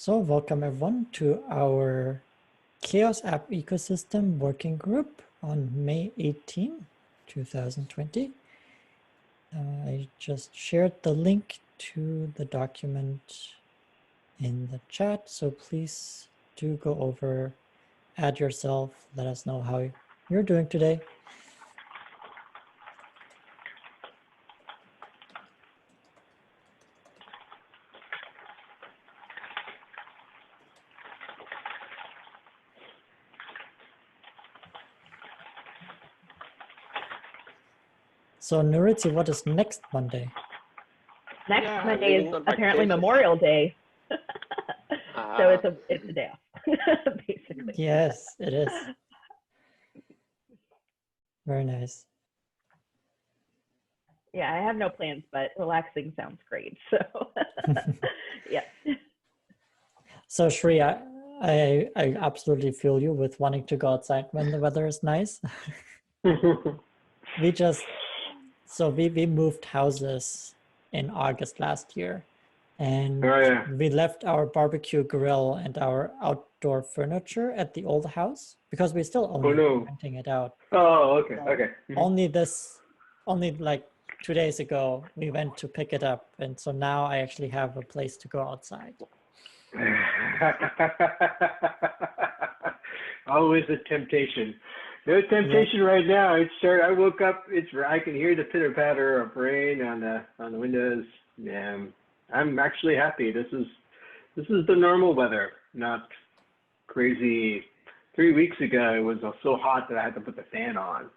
So welcome everyone to our CHAOSS App Ecosystem Working Group on May 18, 2020. I just shared the link to the document in the chat, so please do go over, add yourself, let us know how you're doing today. So Nuritsi, what is next Monday? Next Monday is apparently Memorial Day. So it's a day off, basically. Yes, it is. Very nice. Yeah, I have no plans, but relaxing sounds great. So yeah. So Shri, I absolutely feel you with wanting to go outside when the weather is nice. we moved houses in August last year, and we left our barbecue grill and our outdoor furniture at the old house because we still renting it out. Oh, okay, okay. Only like 2 days ago, we went to pick it up, and so now I actually have a place to go outside. Always a temptation. No temptation right now. I woke up. I can hear the pitter patter of rain on the windows. Yeah, I'm actually happy. This is the normal weather, not crazy. 3 weeks ago, it was so hot that I had to put the fan on.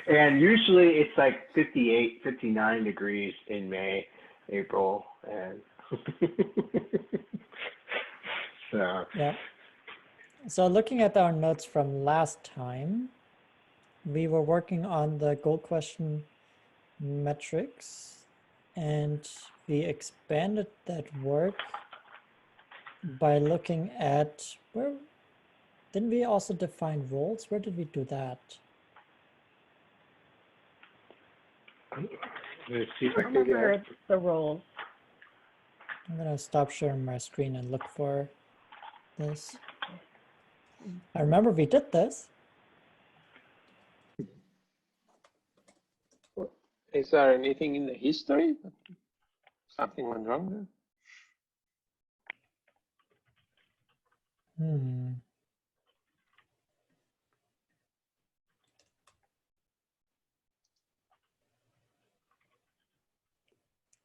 And usually it's like 58, 59 degrees in May, April, and so. Yeah. So looking at our notes from last time, we were working on the goal question metrics, and we expanded that work by looking at didn't we also define roles? Where did we do that? Let's see if I I can remember get the roles. I'm gonna stop sharing my screen and look for this. I remember we did this. Is there anything in the history? Something went wrong there?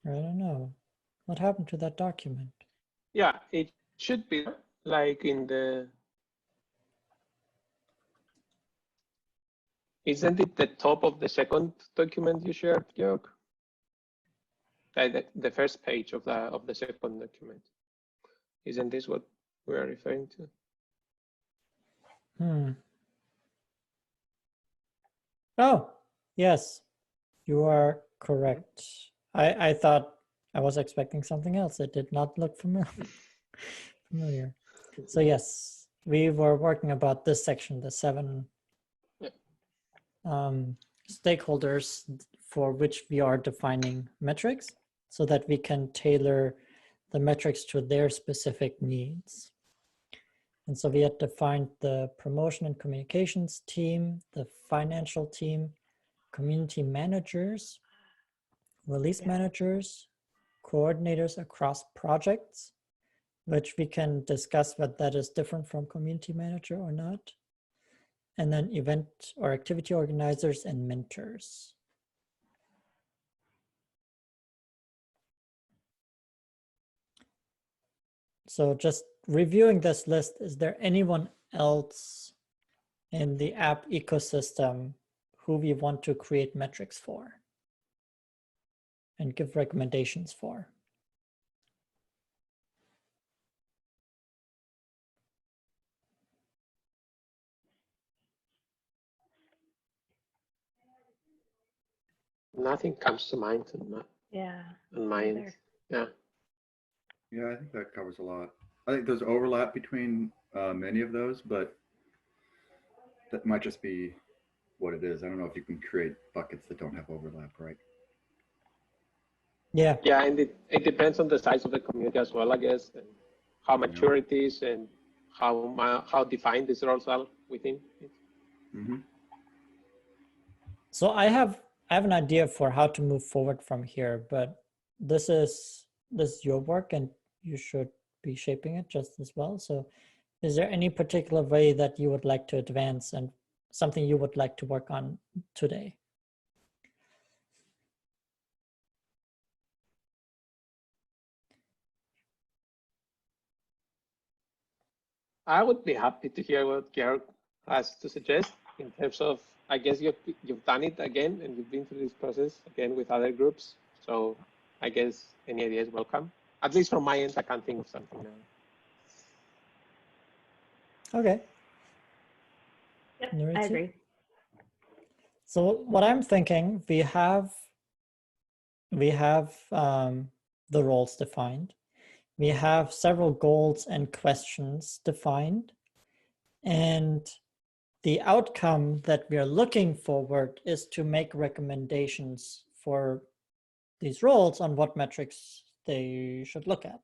I don't know. What happened to that document? Yeah, it should be like in the. Isn't it the top of the second document you shared, Georg? Like the first page of the second document. Isn't this what we are referring to? Oh, yes, you are correct. I thought I was expecting something else. It did not look familiar. So yes, we were working about this section, the 7 stakeholders for which we are defining metrics so that we can tailor the metrics to their specific needs. And so we had defined the promotion and communications team, the financial team, community managers, release managers, coordinators across projects, which we can discuss whether that is different from community manager or not. And then event or activity organizers and mentors. So just reviewing this list, is there anyone else in the app ecosystem who we want to create metrics for and give recommendations for? Nothing comes to mind on my end. Yeah. Yeah, I think that covers a lot. I think there's overlap between many of those, but that might just be what it is. I don't know if you can create buckets that don't have overlap, right? Yeah. Yeah, and it depends on the size of the community as well, I guess, and how mature it is, and how defined these roles are within it. Mm-hmm. So I have an idea for how to move forward from here, but this is your work and you should be shaping it just as well. So is there any particular way that you would like to advance and something you would like to work on today? I would be happy to hear what Georg has to suggest in terms of, I guess you've done it again and you've been through this process again with other groups. So I guess any idea is welcome. At least from my end, I can't think of something now. Okay. Yep, Nuritsu? I agree. So what I'm thinking, we have the roles defined. We have several goals and questions defined. And the outcome that we are looking forward is to make recommendations for these roles on what metrics they should look at.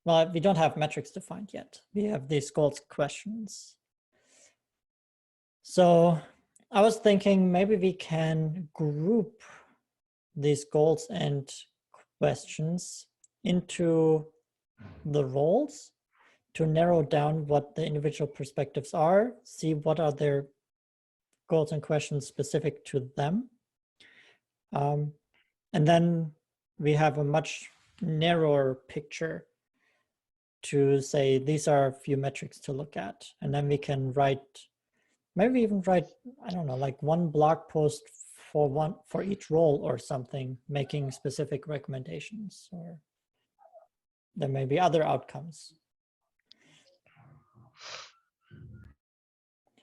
Well, we don't have metrics defined yet. We have these goals questions. So I was thinking maybe we can group these goals and questions into the roles to narrow down what the individual perspectives are, see what are their goals and questions specific to them. And then we have a much narrower picture to say these are a few metrics to look at. And then we can write, maybe even write, I don't know, like one blog post for each role or something, making specific recommendations, or there may be other outcomes.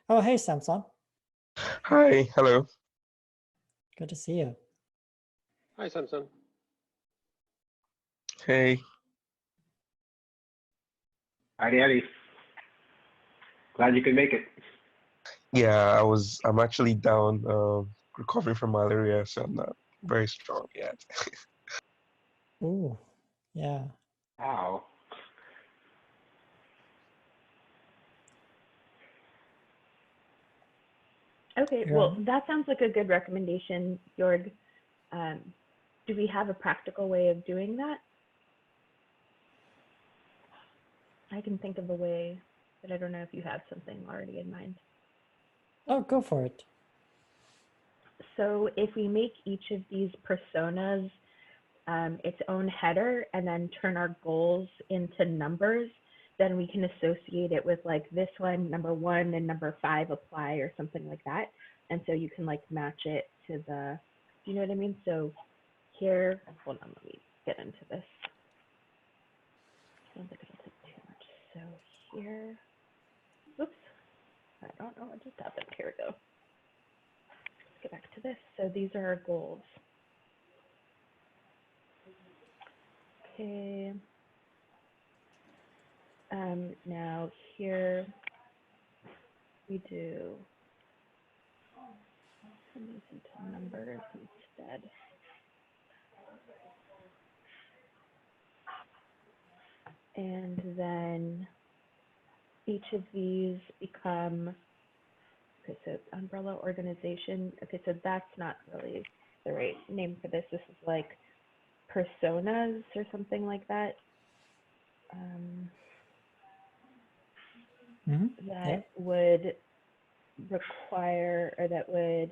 Oh, hey, Samson. Hi, hello. Good to see you. Hi, Samson. Hey. Howdy. Glad you could make it. Yeah, I'm actually down, recovering from malaria, so I'm not very strong yet. Ooh, yeah. Wow. Okay, well, that sounds like a good recommendation, Jorg. Do we have a practical way of doing that? I can think of a way, but I don't know if you have something already in mind. Oh, go for it. So if we make each of these personas its own header and then turn our goals into numbers, then we can associate it with like this one, number 1 and number 5 apply or something like that. And so you can like match it to the, do you know what I mean? So here, hold on, let me get into this. I don't think it'll take too much. So here, oops, I don't know what just happened. Here we go. Let's get back to this. So these are our goals. Okay. Now here we do turn these into numbers instead. And then each of these become, okay, so umbrella organization. Okay, so that's not really the right name for this. This is like personas or something like that. That would require, or that would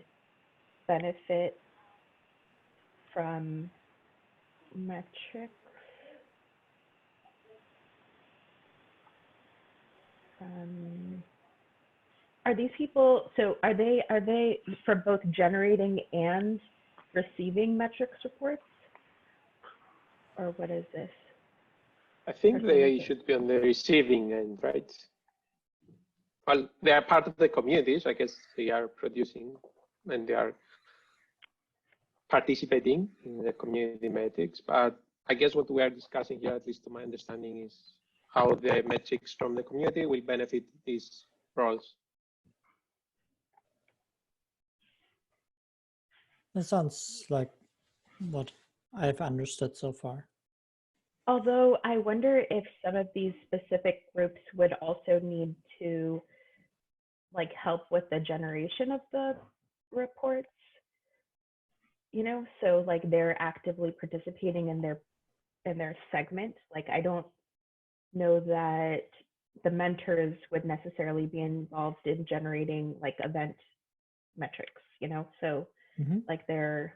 benefit from metrics. Are these people, so are they for both generating and receiving metrics reports? Or what is this? I think they should be on the receiving end, right? Well, they are part of the community, so I guess they are producing and they are participating in the community metrics. But I guess what we are discussing here, at least to my understanding, is how the metrics from the community will benefit these roles. That sounds like what I've understood so far. Although I wonder if some of these specific groups would also need to like help with the generation of the reports, you know, so like they're actively participating in their segment. Like I don't know that the mentors would necessarily be involved in generating like event metrics, you know, so like they're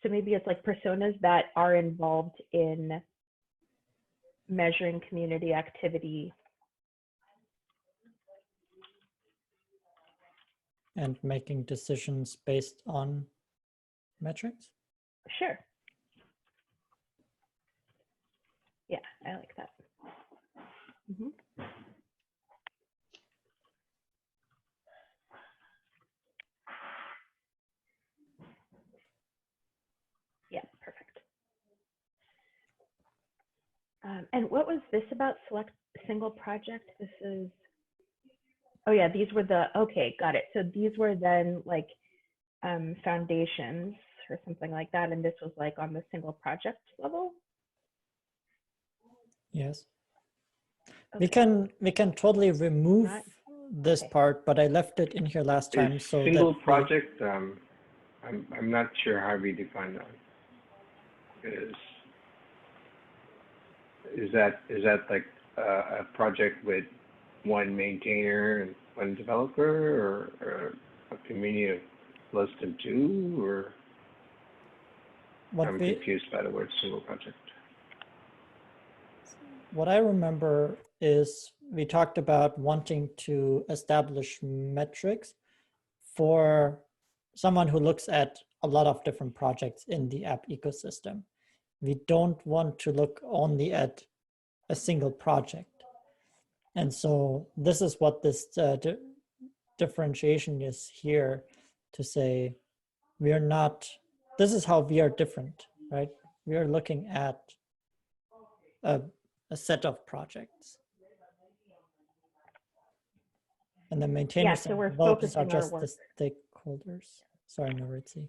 so maybe it's like personas that are involved in measuring community activity and making decisions based on metrics. Sure. Yeah, I like that. Yeah, perfect. And what was this about? Select a single project. This is, oh yeah, these were the, okay, got it. So these were then like foundations or something like that. And this was like on the single project level? Yes. Okay. We can totally remove this part, but I left it in here last time so single that project. I'm not sure how we define that. Is that like a project with one maintainer and one developer, or a community of less than two, or I'm confused by the word single project. What I remember is we talked about wanting to establish metrics for someone who looks at a lot of different projects in the app ecosystem. We don't want to look only at a single project. And so this is what this differentiation is here to say, we are not, this is how we are different, right? We are looking at a set of projects. And the maintainers so we're and developers are focusing our just work. the stakeholders. Sorry, Maritzi.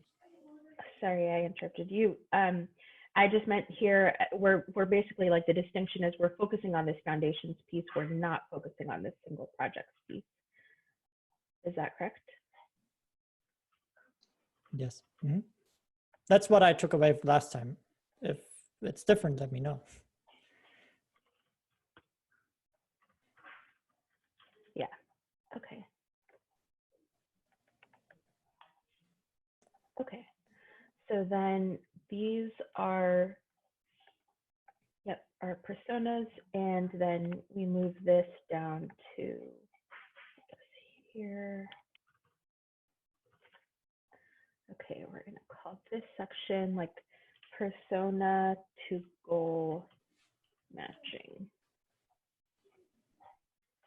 Sorry, I interrupted you. I just meant here, we're basically like the distinction is we're focusing on this foundations piece. We're not focusing on this single projects piece. Is that correct? Yes. That's what I took away last time. If it's different, let me know. Yeah. Okay. Okay. So then these are, yep, our personas, and then we move this down to here. Okay, we're gonna call this section like persona to goal matching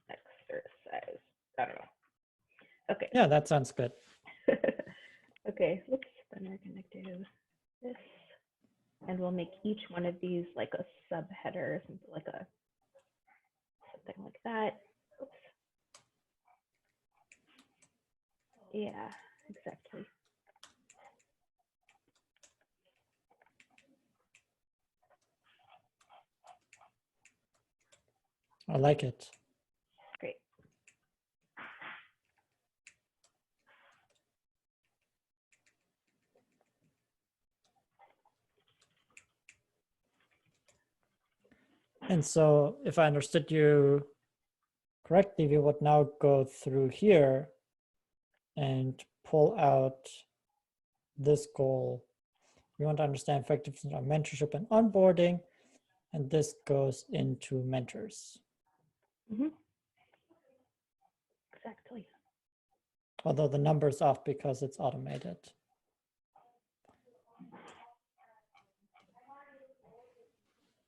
exercise. I don't know. Okay. Yeah, that sounds good. Okay, oops, then we're gonna do this. And we'll make each one of these like a subheader, something like something like that. Oops. Yeah, exactly. I like it. Great. And so if I understood you correctly, we would now go through here and pull out this goal. We want to understand effectiveness of mentorship and onboarding, and this goes into mentors. Exactly. Although the number is off because it's automated.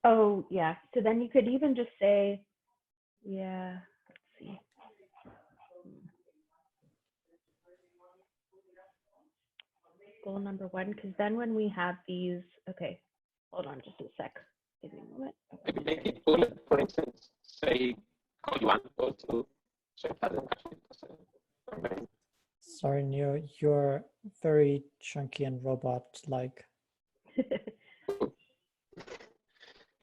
Oh, yeah. So then you could even just say, yeah, let's see. Goal number 1, because then when we have these, okay, hold on just a sec. Give me a moment. Okay. Maybe make it bullet, for instance, say goal 1, goal 2, so it doesn't actually Sorry, Neo, you're very chunky and robot-like.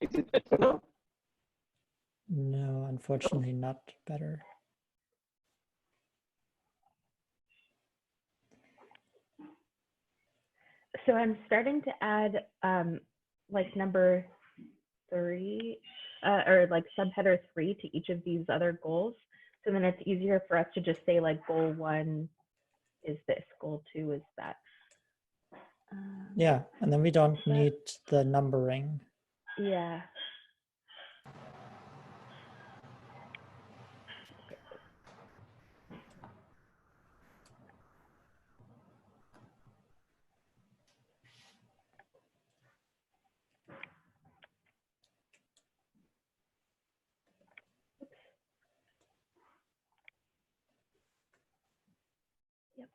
Is it better now? No, unfortunately not better. So I'm starting to add like number 3 or like subheader 3 to each of these other goals. So then it's easier for us to just say like goal 1 is this, goal 2 is that. Yeah, and then we don't need the numbering. Yeah. Yep.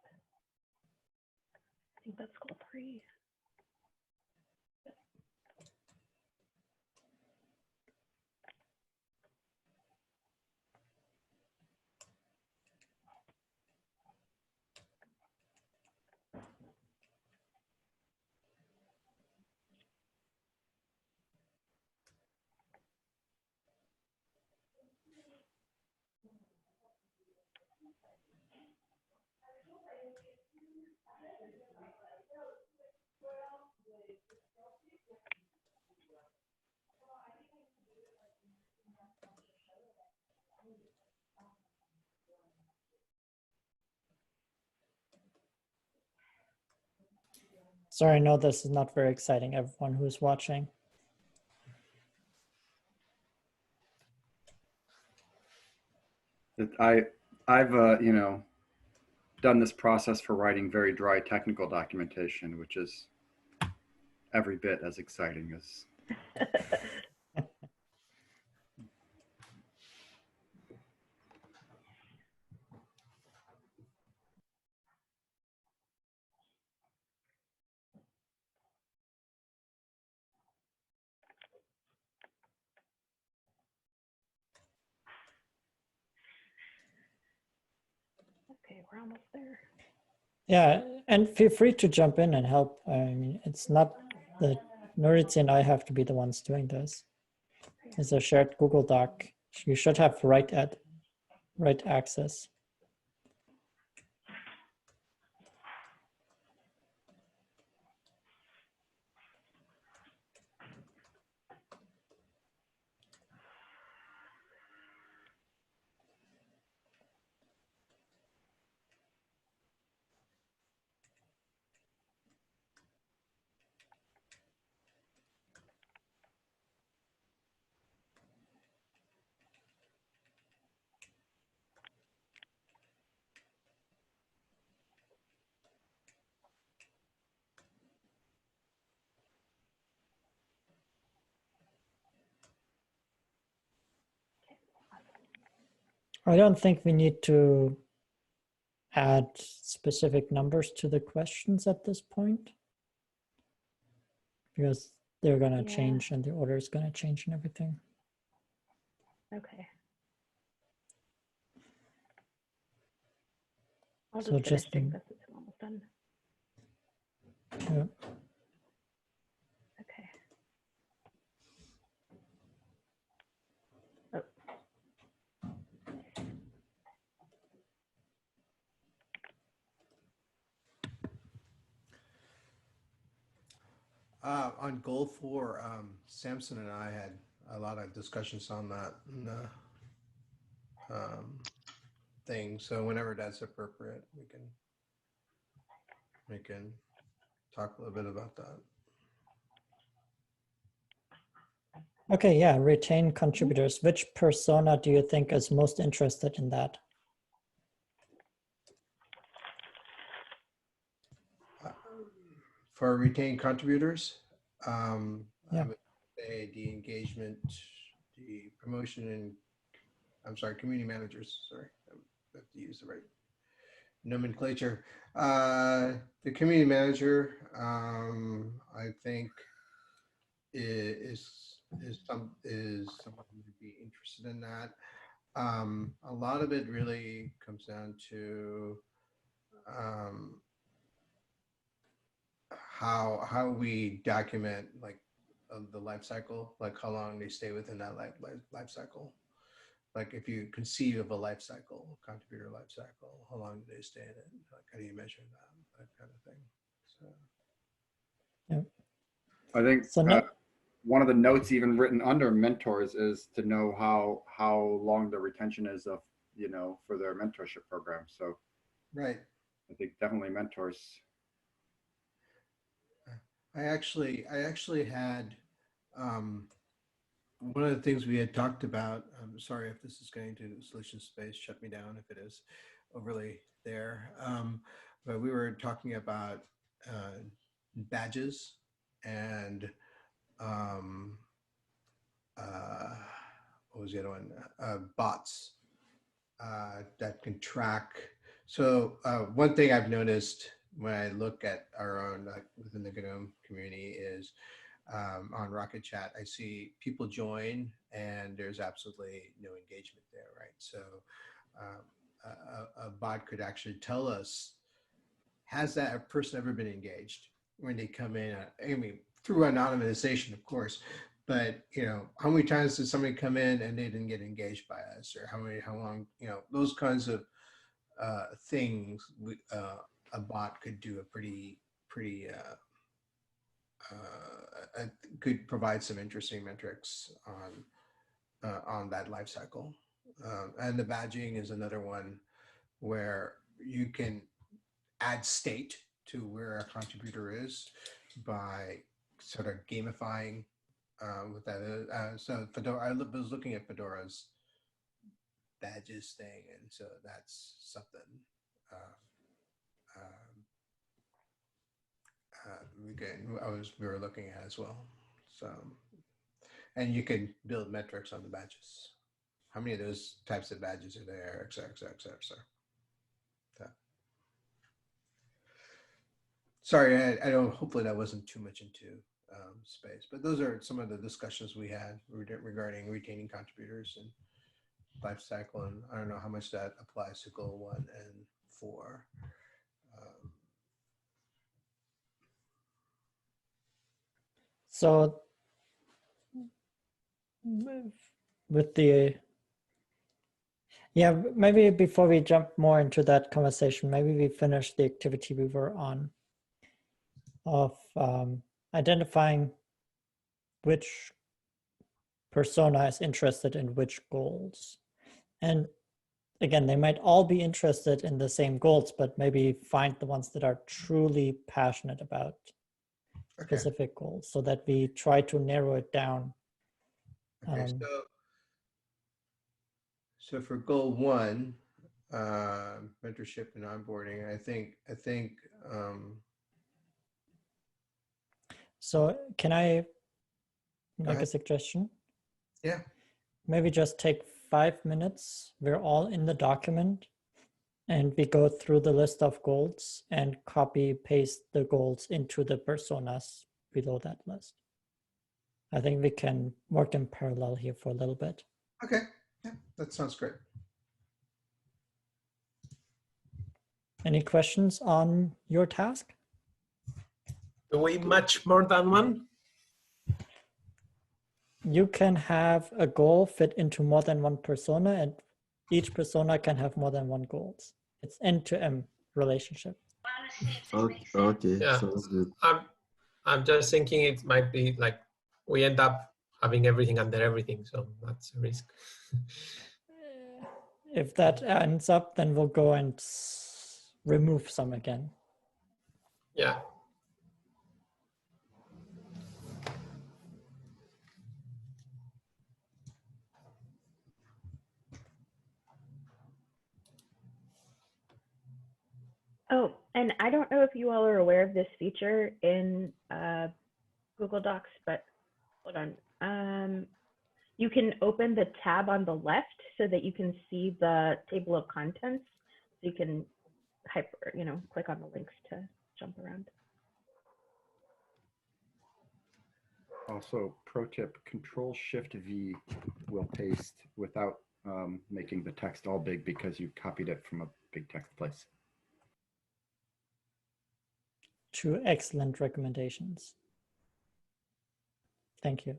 I think that's goal 3. Sorry, no, this is not very exciting, everyone who's watching. I've you know, done this process for writing very dry technical documentation, which is every bit as exciting as. Okay, we're almost there. Yeah, and feel free to jump in and help. I mean, it's not the Nuritzi and I have to be the ones doing this. It's a shared Google Doc. You should have right access. I don't think we need to add specific numbers to the questions at this point, because they're going to change and the order is going to change and everything. Okay. I'll So just finish doing this. It's almost done. Yeah. Okay. Oh. On goal 4, Samson and I had a lot of discussions on that thing. So whenever that's appropriate, we can talk a little bit about that. Okay, yeah, retain contributors. Which persona do you think is most interested in that? For retained contributors, Yeah. I would say the engagement, the promotion, and community managers. Sorry, I have to use the right nomenclature. The community manager, I think, is someone who would be interested in that. A lot of it really comes down to how we document like the life cycle, like how long they stay within that life cycle. Like if you conceive of a life cycle, contributor life cycle, how long do they stay in it? Like how do you measure that kind of thing? So. Yeah. I think So no, one of the notes even written under mentors is to know how long the retention is of, for their mentorship program. So Right. I think definitely mentors. I actually had one of the things we had talked about. I'm sorry if this is going to solution space, shut me down if it is overly there. But we were talking about badges and what was the other one? Bots that can track. So one thing I've noticed when I look at our own within the GNOME community is on Rocket Chat, I see people join and there's absolutely no engagement there, right? So a bot could actually tell us, has that person ever been engaged when they come in? I mean, through anonymization, of course, but how many times did somebody come in and they didn't get engaged by us, or how long, those kinds of things. A bot could do a pretty could provide some interesting metrics on that life cycle. And the badging is another one where you can add state to where a contributor is by sort of gamifying what that is. So Fedora, I was looking at Fedora's badges thing, and so that's something we were looking at as well. So, and you can build metrics on the badges. How many of those types of badges are there, et cetera, et cetera, et cetera. So. Sorry, I don't. Hopefully, that wasn't too much into space, but those are some of the discussions we had regarding retaining contributors and life cycle, and I don't know how much that applies to goal 1 and 4. so with the, yeah, maybe before we jump more into that conversation, maybe we finish the activity we were on of identifying which persona is interested in which goals. And again, they might all be interested in the same goals, but maybe find the ones that are truly passionate about specific goals, so that we try to narrow it down. Okay, so for goal 1, mentorship and onboarding, I think. So can I make a suggestion? Yeah. Maybe just take 5 minutes. We're all in the document and we go through the list of goals and copy paste the goals into the personas below that list. I think we can work in parallel here for a little bit. Okay, yeah, that sounds great. Any questions on your task? Do we match more than one? You can have a goal fit into more than one persona, and each persona can have more than one goals. It's end-to-end relationship. Okay, Yeah. sounds good. I'm just thinking it might be like we end up having everything under everything, so that's a risk. If that ends up, then we'll go and remove some again. Yeah. Oh, and I don't know if you all are aware of this feature in Google Docs, but hold on. You can open the tab on the left so that you can see the table of contents. So you can click on the links to jump around. Also, pro tip, Control-Shift-V will paste without making the text all big because you copied it from a big text place. 2 excellent recommendations. Thank you.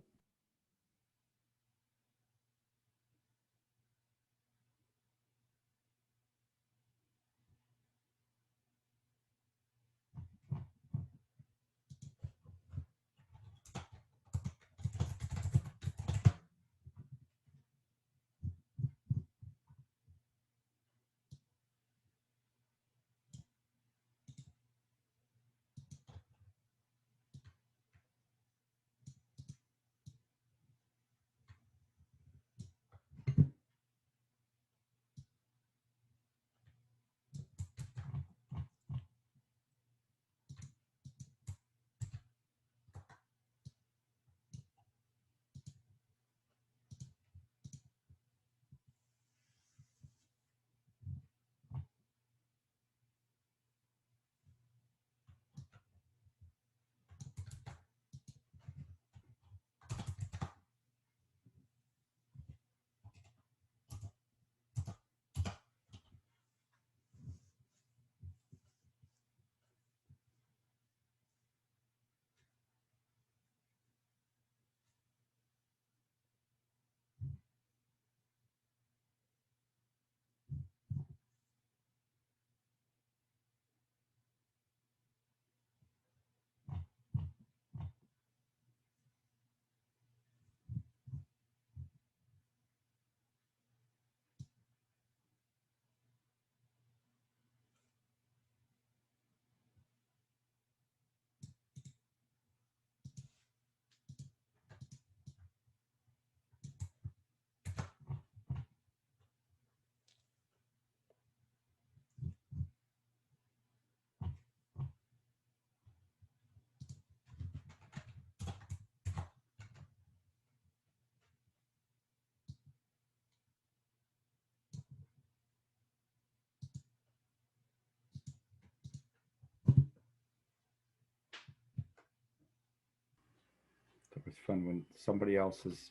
It was fun when somebody else is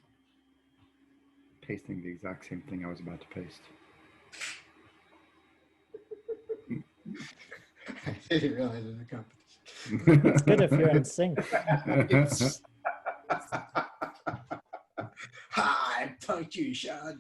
pasting the exact same thing I was about to paste. I didn't realize it was a competition. It's good if you're in sync. I punked you, Sean.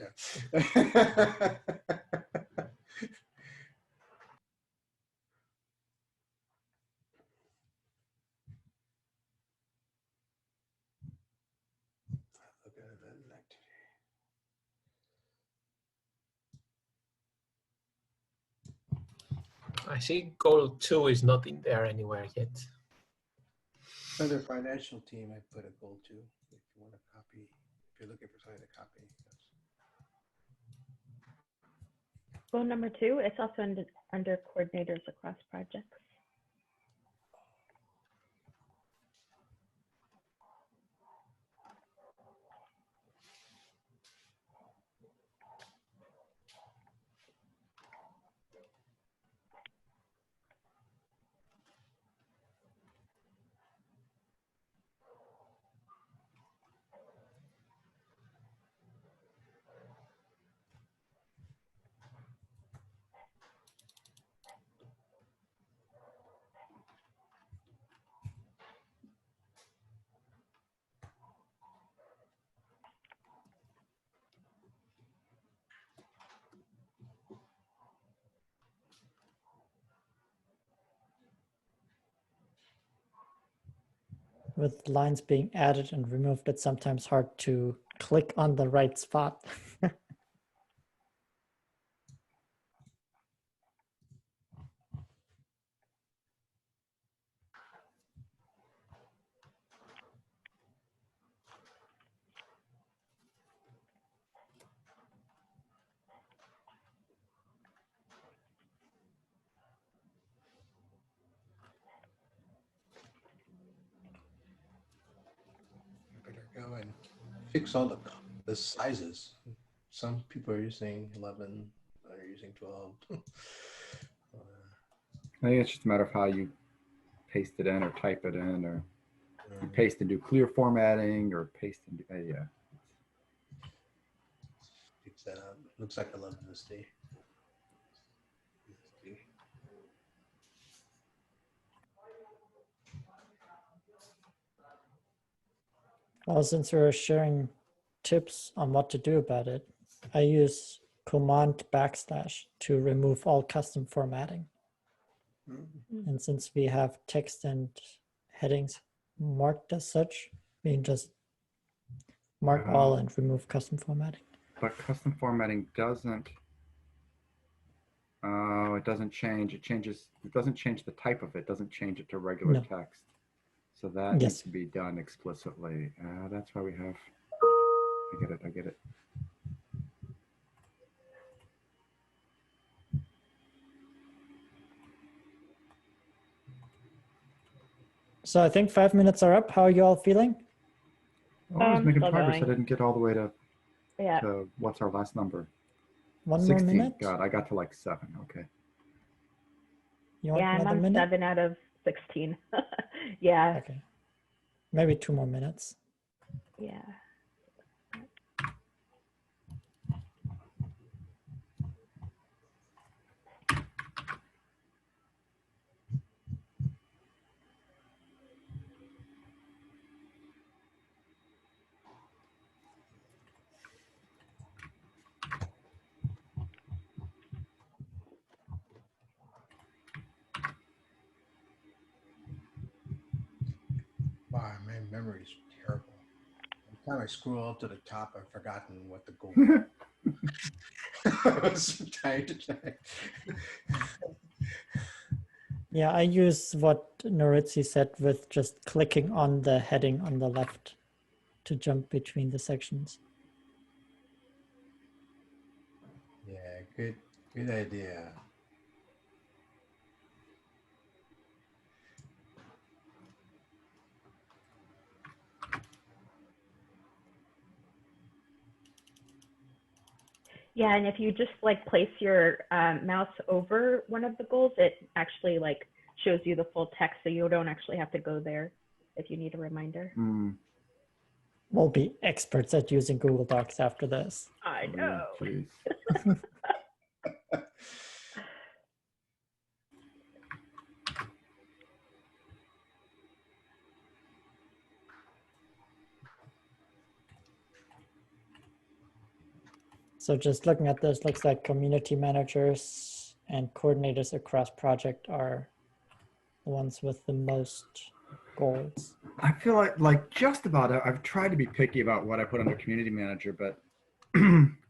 I see goal 2 is not in there anywhere yet. Under financial team, I put a goal too. If you want to copy, if you're looking for something to copy. Goal number 2, it's also under coordinators across projects. With lines being added and removed, it's sometimes hard to click on the right spot. Better go and fix all the sizes. Some people are using 11, others are using 12. I think it's just a matter of how you paste it in or type it in, or you paste and do clear formatting, or paste and do, yeah. Fix that up. Looks like 11 this day. Well, since we're sharing tips on what to do about it, I use command / to remove all custom formatting. And since we have text and headings marked as such, we can just mark all and remove custom formatting. But custom formatting doesn't. Oh, it doesn't change. It changes. It doesn't change the type of it. It doesn't change it to regular text. So that needs to be done explicitly. That's why we have. I get it. I get it. So I think 5 minutes are up. How are you all feeling? Oh, I was making Still progress. going. I didn't get all the way to, Yeah. to what's our last number? One 16. more minute? God, I got to like 7. Okay. You want Yeah, I'm another on minute? 7 out of 16. Yeah. Okay. Maybe 2 more minutes. Yeah. Wow, my memory's terrible. By the time I scroll up to the top, I've forgotten what the goal was. From time to time. Yeah, I use what Noritzi said with just clicking on the heading on the left to jump between the sections. Yeah, good idea. Yeah, and if you just like place your mouse over one of the goals, it actually like shows you the full text, so you don't actually have to go there if you need a reminder. We'll be experts at using Google Docs after this. I know. Please. So just looking at this, looks like community managers and coordinators across project are the ones with the most goals. I feel like just about it. I've tried to be picky about what I put under community manager, but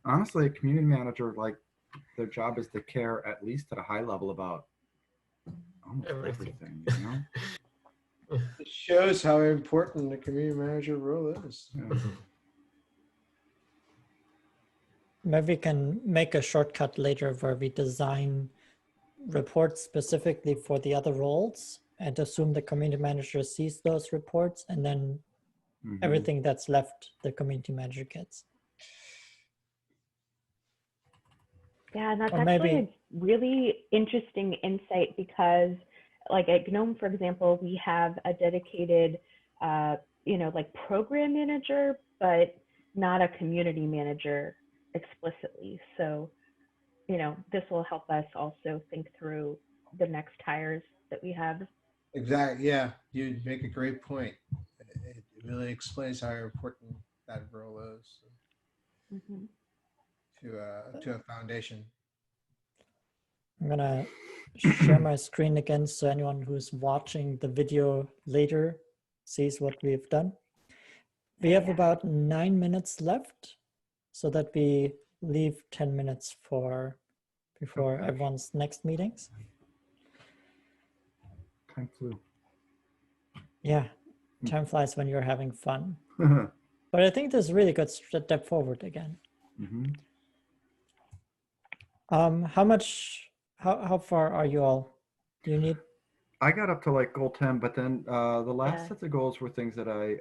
honestly, a community manager, like their job is to care at least at a high level about almost everything, you know? It shows how important the community manager role is. Yeah. Maybe we can make a shortcut later where we design reports specifically for the other roles and assume the community manager sees those reports, and then everything that's left, the community manager gets. Yeah, and that's Or actually maybe, a really interesting insight because like at GNOME, for example, we have a dedicated, like program manager, but not a community manager explicitly. So, this will help us also think through the next hires that we have. Exactly. Yeah, you make a great point. It really explains how important that role is to a foundation. I'm gonna share my screen again so anyone who's watching the video later sees what we've done. We have about 9 minutes left so that we leave 10 minutes before everyone's next meetings. Time flew. Yeah, time flies when you're having fun. But I think this is a really good step forward again. How far are you all? Do you need? I got up to like goal 10, but then the last sets of goals were things that I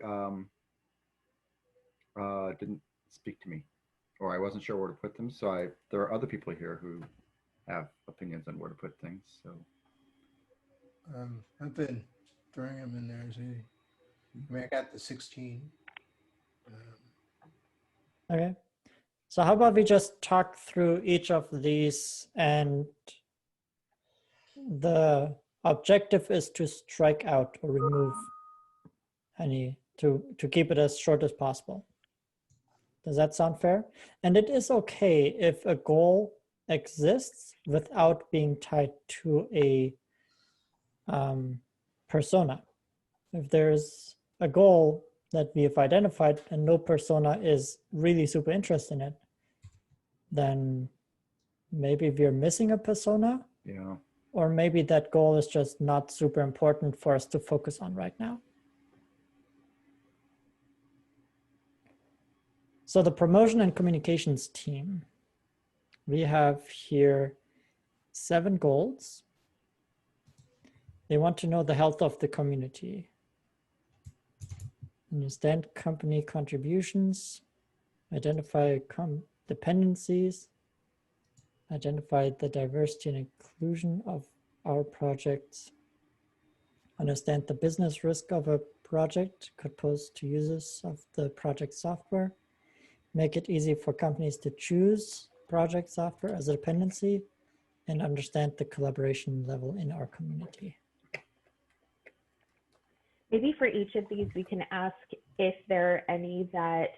didn't speak to me, or I wasn't sure where to put them. So there are other people here who have opinions on where to put things. So I've been throwing them in there. I mean, I got the 16. Okay. So how about we just talk through each of these, and the objective is to strike out or remove any to keep it as short as possible. Does that sound fair? And it is okay if a goal exists without being tied to a persona. If there's a goal that we have identified and no persona is really super interested in it, then maybe we're missing a persona. Yeah. Or maybe that goal is just not super important for us to focus on right now. So the promotion and communications team, we have here 7 goals. They want to know the health of the community, understand company contributions, identify dependencies, identify the diversity and inclusion of our projects, understand the business risk of a project could pose to users of the project software, make it easy for companies to choose project software as a dependency, and understand the collaboration level in our community. Maybe for each of these, we can ask if there are any that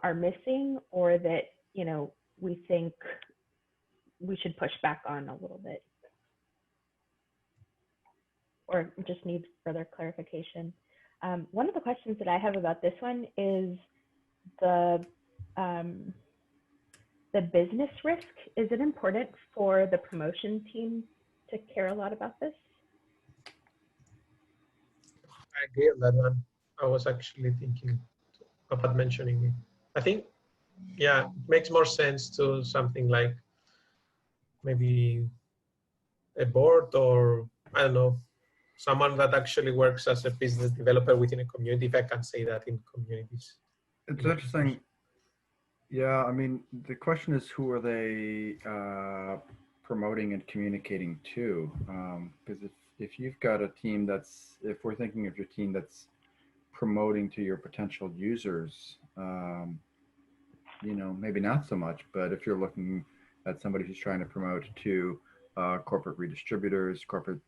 are missing or that, you know, we think we should push back on a little bit or just need further clarification. One of the questions that I have about this one is the business risk. Is it important for the promotion team to care a lot about this? I agree on that one. I was actually thinking about mentioning it. I think, yeah, it makes more sense to something like maybe a board or, I don't know, someone that actually works as a business developer within a community, if I can say that in communities. It's interesting. Yeah, I mean, the question is, who are they promoting and communicating to? Because if you've got a team that's, if we're thinking of your team that's promoting to your potential users, you know, maybe not so much, but if you're looking at somebody who's trying to promote to corporate redistributors, corporate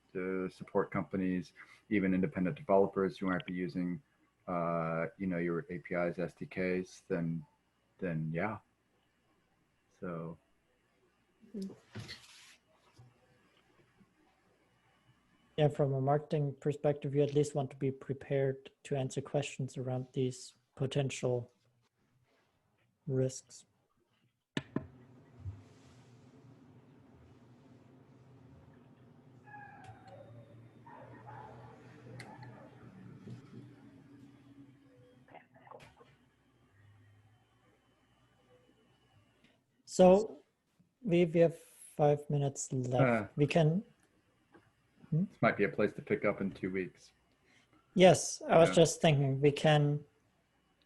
support companies, even independent developers who might be using, you know, your APIs, SDKs, then yeah. So. Yeah, from a marketing perspective, you at least want to be prepared to answer questions around these potential risks. So we have 5 minutes left. We can. This might be a place to pick up in 2 weeks. Yes, I was just thinking we can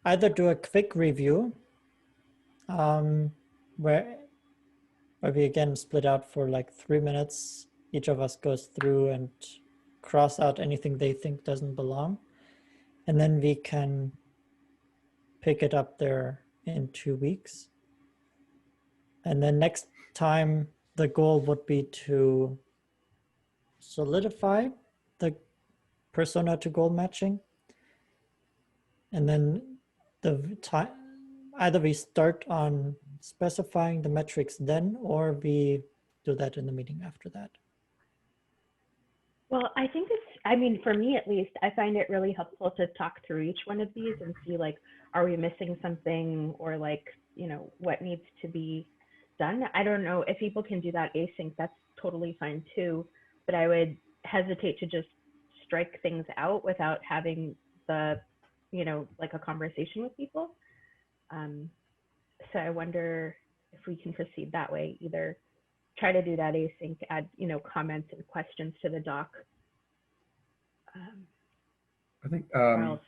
either do a quick review where we again split out for like 3 minutes. Each of us goes through and cross out anything they think doesn't belong. And then we can pick it up there in 2 weeks. And then next time the goal would be to solidify the persona to goal matching. And then the time, either we start on specifying the metrics then, or we do that in the meeting after that. Well, I think it's, I mean, for me at least, I find it really helpful to talk through each one of these and see like, are we missing something or like, you know, what needs to be done. I don't know if people can do that async, that's totally fine too, but I would hesitate to just strike things out without having the, you know, like a conversation with people. So I wonder if we can proceed that way, either try to do that async, add, you know, comments and questions to the doc. I think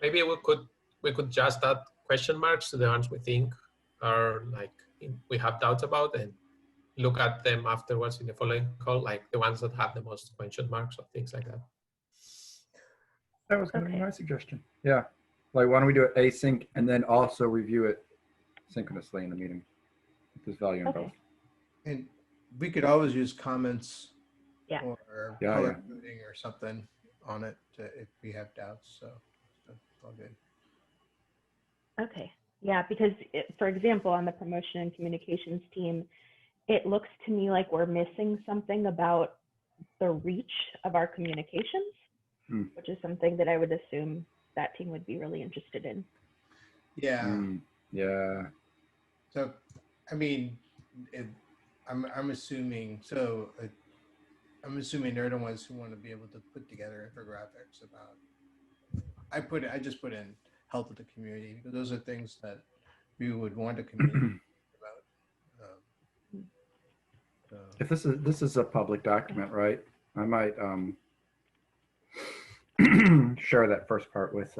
maybe we could just add question marks to the ones we think are like we have doubts about and look at them afterwards in the following call, like the ones that have the most question marks or things like that. That was going to be my suggestion. Yeah, like why don't we do it async and then also review it synchronously in the meeting if there's value in both. And we could always use comments or yeah. color coding or something on it if we have doubts. So that's all good. Okay. Yeah, because for example, on the promotion and communications team, it looks to me like we're missing something about the reach of our communications, which is something that I would assume that team would be really interested in. Yeah. Yeah. So, I mean, I'm assuming so. I'm assuming they're the ones who want to be able to put together infographics about. I just put in health of the community because those are things that we would want to communicate about. So. If this is a public document, right? I might share that first part with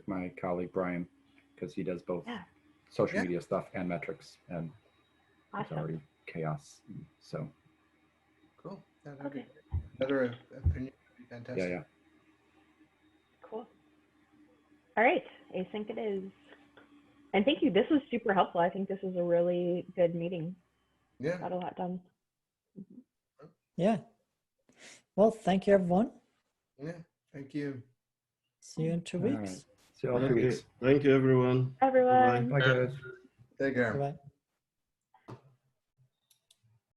my colleague Brian, because he does both social media stuff and metrics, and it's already CHAOSS. So Cool. That'd be another opinion would be fantastic. yeah. Cool. All right, async it is. And thank you. This was super helpful. I think this was a really good meeting. Yeah. Got a lot done. Yeah. Well, thank you, everyone. Yeah. Thank you. See you in 2 weeks. See you all in 2 weeks. Thank you, everyone. Everyone. Bye, guys. Take care. Bye-bye.